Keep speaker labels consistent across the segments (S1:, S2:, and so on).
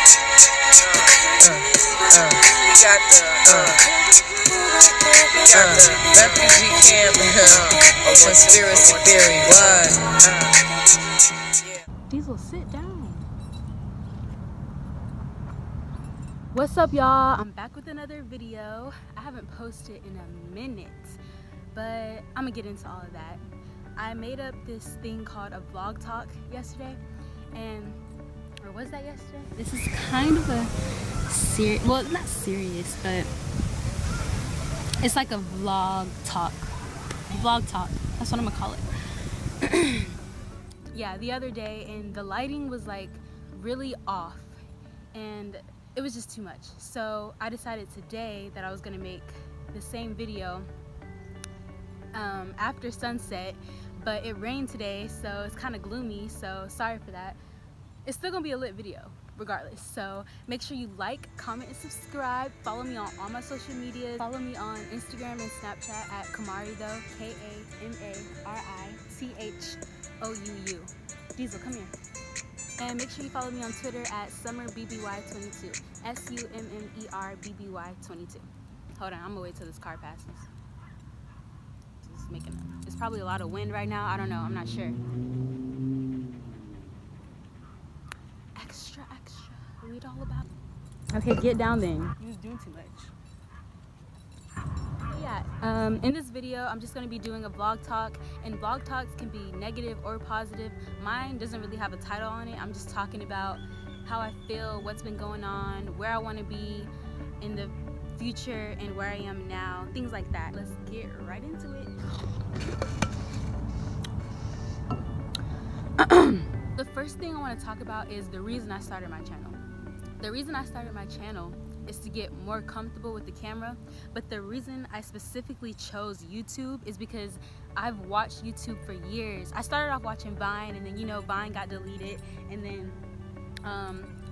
S1: We got the refugee camp of conspiracy theory. What?
S2: Diesel, sit down. What's up, y'all? I'm back with another video. I haven't posted in a minute, but I'm gonna get into all of that. I made up this thing called a vlog talk yesterday, or was that yesterday? This is kind of a well, not serious, but it's like a vlog talk. That's what I'm gonna call it. Yeah, the other day, and the lighting was like really off, and it was just too much. So I decided today that I was gonna make the same video after sunset, but it rained today, so it's kind of gloomy, so sorry for that. It's still gonna be a lit video regardless, so make sure you like, comment, and subscribe. Follow me on all my social media. Follow me on Instagram and Snapchat at Kamarithough, KAMARITHOUU. Diesel, come here. And make sure you follow me on Twitter at SummerBBY22, SUMMERBBY22. Hold on, I'm gonna wait till this car passes. Just making it's probably a lot of wind right now. I don't know, I'm not sure. Extra. Read all about it. Okay, get down then. You was doing too much. Yeah, in this video, I'm just gonna be doing a vlog talk, and vlog talks can be negative or positive. Mine doesn't really have a title on it. I'm just talking about how I feel, what's been going on, where I wanna be in the future, and where I am now, things like that. Let's get right into it. The first thing I want to talk about is the reason I started my channel. The reason I started my channel is to get more comfortable with the camera, but the reason I specifically chose YouTube is because I've watched YouTube for years. I started off watching Vine, and then Vine got deleted, and then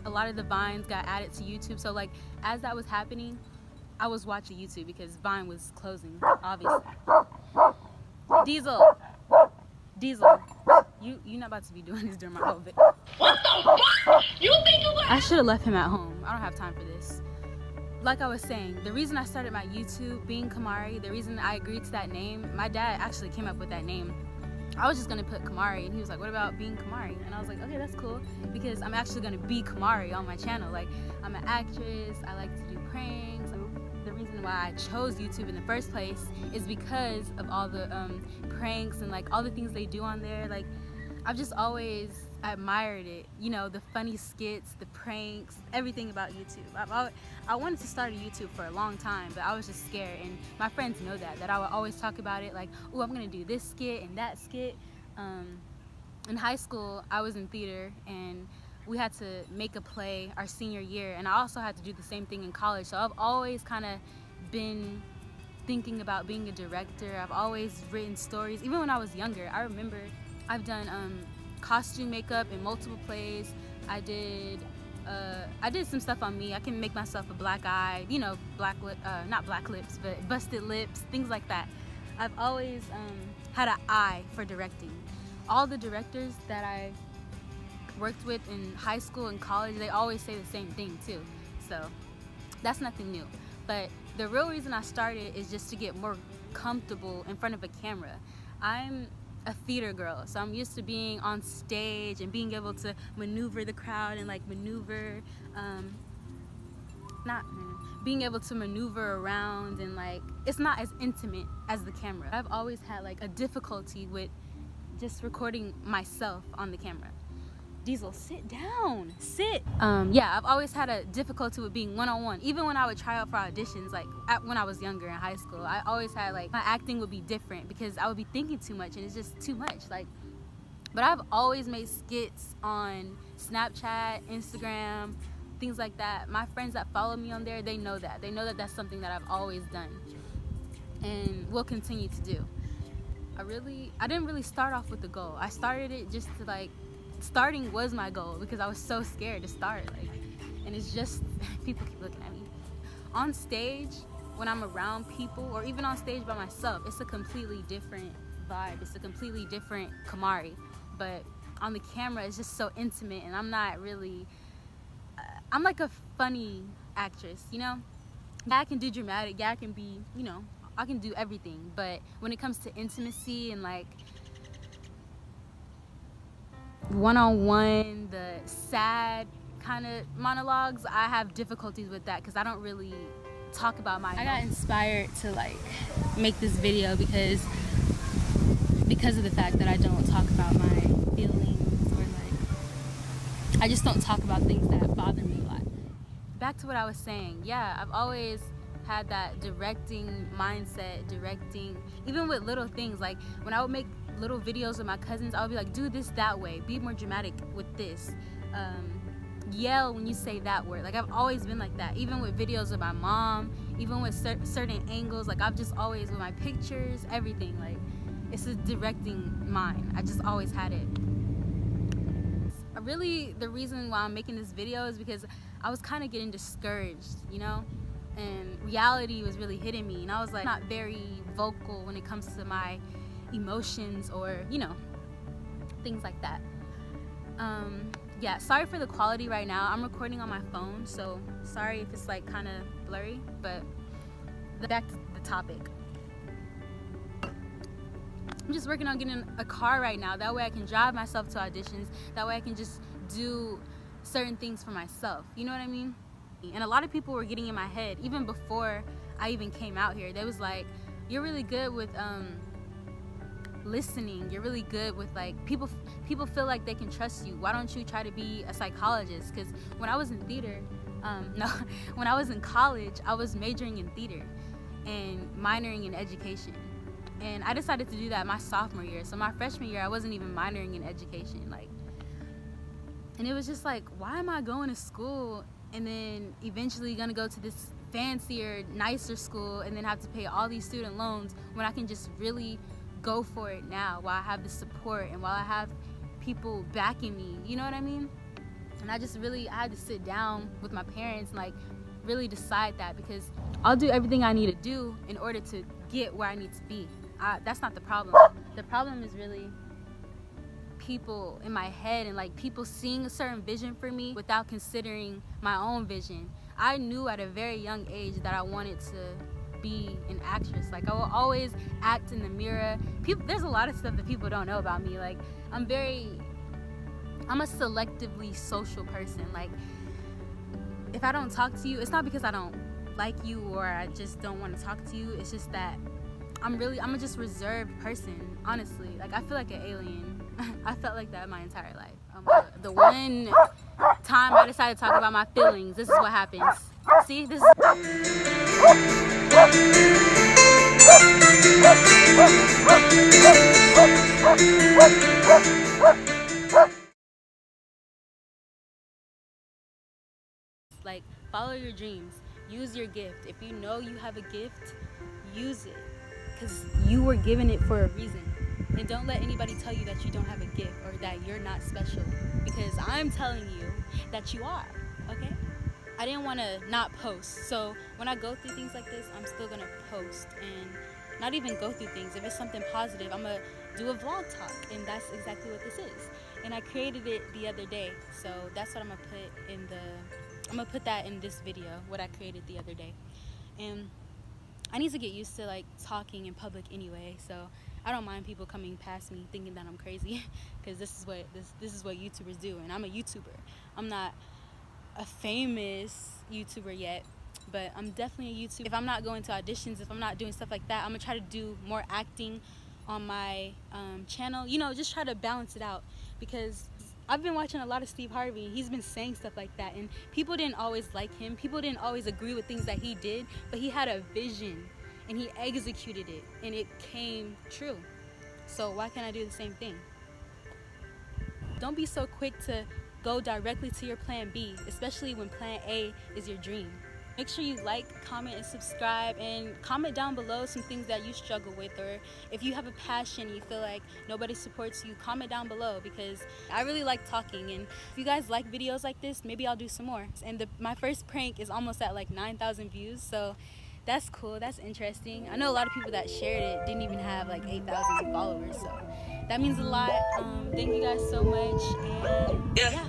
S2: a lot of the Vines got added to YouTube. So like as that was happening, I was watching YouTube because Vine was closing, obviously. Diesel, you're not about to be doing this during my whole video.
S1: What the fuck? You think you
S2: I should have left him at home. I don't have time for this. Like I was saying, the reason I started my YouTube, being Kamari, the reason I agreed to that name, my dad actually came up with that name. I was just gonna put Kamari, and he was like, what about being Kamari? And I was like, okay, that's cool, because I'm actually gonna be Kamari on my channel. Like, I'm an actress, I like to do pranks. The reason why I chose YouTube in the first place is because of all the pranks and like all the things they do on there. Like, I've just always admired it, the funny skits, the pranks, everything about YouTube. I wanted to start a YouTube for a long time, but I was just scared, and my friends know that I would always talk about it, like, oh, I'm gonna do this skit and that skit. In high school, I was in theater, and we had to make a play our senior year, and I also had to do the same thing in college. So I've always kind of been thinking about being a director. I've always written stories, even when I was younger. I remember I've done costume makeup in multiple plays. I did some stuff on me. I can make myself a black eye, black lip, not black lips, but busted lips, things like that. I've always had an eye for directing. All the directors that I worked with in high school and college, they always say the same thing too. So that's nothing new. But the real reason I started is just to get more comfortable in front of a camera. I'm a theater girl, so I'm used to being on stage and being able to maneuver the crowd and like being able to maneuver around, and like it's not as intimate as the camera. I've always had like a difficulty with just recording myself on the camera. Diesel, sit down, sit. Yeah, I've always had a difficulty with being one-on-one. Even when I would try out for auditions, like when I was younger in high school, I always had like, my acting would be different because I would be thinking too much, and it's just too much. Like, but I've always made skits on Snapchat, Instagram, things like that. My friends that follow me on there, they know that. They know that that's something that I've always done and will continue to do. I didn't really start off with the goal. I started it just to like, starting was my goal because I was so scared to start, like, and it's just people keep looking at me. On stage, when I'm around people, or even on stage by myself, it's a completely different vibe. It's a completely different Kamari. But on the camera, it's just so intimate, and I'm not really I'm like a funny actress, you know? Yeah, I can do dramatic, yeah, I can be, you know, I can do everything. But when it comes to intimacy and like one-on-one, the sad kind of monologues, I have difficulties with that because I don't really talk about my I got inspired to like make this video because of the fact that I don't talk about my feelings, or like I just don't talk about things that bother me a lot. Back to what I was saying, yeah, I've always had that directing mindset, directing even with little things. Like when I would make little videos with my cousins, I would be like, do this that way, be more dramatic with this, yell when you say that word. Like I've always been like that, even with videos with my mom, even with certain angles. Like I've just always, with my pictures, everything, like it's a directing mind. I just always had it. Really, the reason why I'm making this video is because I was kind of getting discouraged, you know, and reality was really hitting me, and I was like not very vocal when it comes to my emotions, or you know, things like that. Yeah, sorry for the quality right now. I'm recording on my phone, so sorry if it's like kind of blurry, but back to the topic. I'm just working on getting a car right now. That way I can drive myself to auditions. That way I can just do certain things for myself. You know what I mean? And a lot of people were getting in my head, even before I even came out here. They was like, you're really good with listening. You're really good with like, people feel like they can trust you. Why don't you try to be a psychologist? Because when I was in theater, when I was in college, I was majoring in theater and minoring in education. And I decided to do that my sophomore year. So my freshman year, I wasn't even minoring in education. Like, and it was just like, why am I going to school and then eventually gonna go to this fancier, nicer school and then have to pay all these student loans when I can just really go for it now, while I have the support and while I have people backing me, you know what I mean? And I had to sit down with my parents and like really decide that, because I'll do everything I need to do in order to get where I need to be. That's not the problem. The problem is really people in my head, and like people seeing a certain vision for me without considering my own vision. I knew at a very young age that I wanted to be an actress. Like I will always act in the mirror. There's a lot of stuff that people don't know about me. Like I'm a selectively social person. Like if I don't talk to you, it's not because I don't like you or I just don't want to talk to you. It's just that I'm a just reserved person, honestly. Like I feel like an alien. I felt like that my entire life. The one time I decided to talk about my feelings, this is what happens. See, this is like, follow your dreams, use your gift. If you know you have a gift, use it, because you were given it for a reason. And don't let anybody tell you that you don't have a gift or that you're not special, because I'm telling you that you are, okay? I didn't want to not post, so when I go through things like this, I'm still gonna post, and not even go through things. If it's something positive, I'm gonna do a vlog talk, and that's exactly what this is. And I created it the other day, so that's what I'm gonna put that in this video, what I created the other day. And I need to get used to like talking in public anyway, so I don't mind people coming past me thinking that I'm crazy, because this is what YouTubers do, and I'm a YouTuber. I'm not a famous YouTuber yet, but I'm definitely a YouTuber. If I'm not going to auditions, if I'm not doing stuff like that, I'm gonna try to do more acting on my channel, you know, just try to balance it out, because I've been watching a lot of Steve Harvey. He's been saying stuff like that, and people didn't always like him. People didn't always agree with things that he did, but he had a vision and he executed it, and it came true. So why can't I do the same thing? Don't be so quick to go directly to your plan B, especially when plan A is your dream. Make sure you like, comment, and subscribe, and comment down below some things that you struggle with, or if you have a passion and you feel like nobody supports you, comment down below, because I really like talking. And if you guys like videos like this, maybe I'll do some more. And my first prank is almost at like 9,000 views, so that's cool, that's interesting. I know a lot of people that shared it didn't even have like 8,000 followers, so that means a lot. Thank you guys so much, and yeah.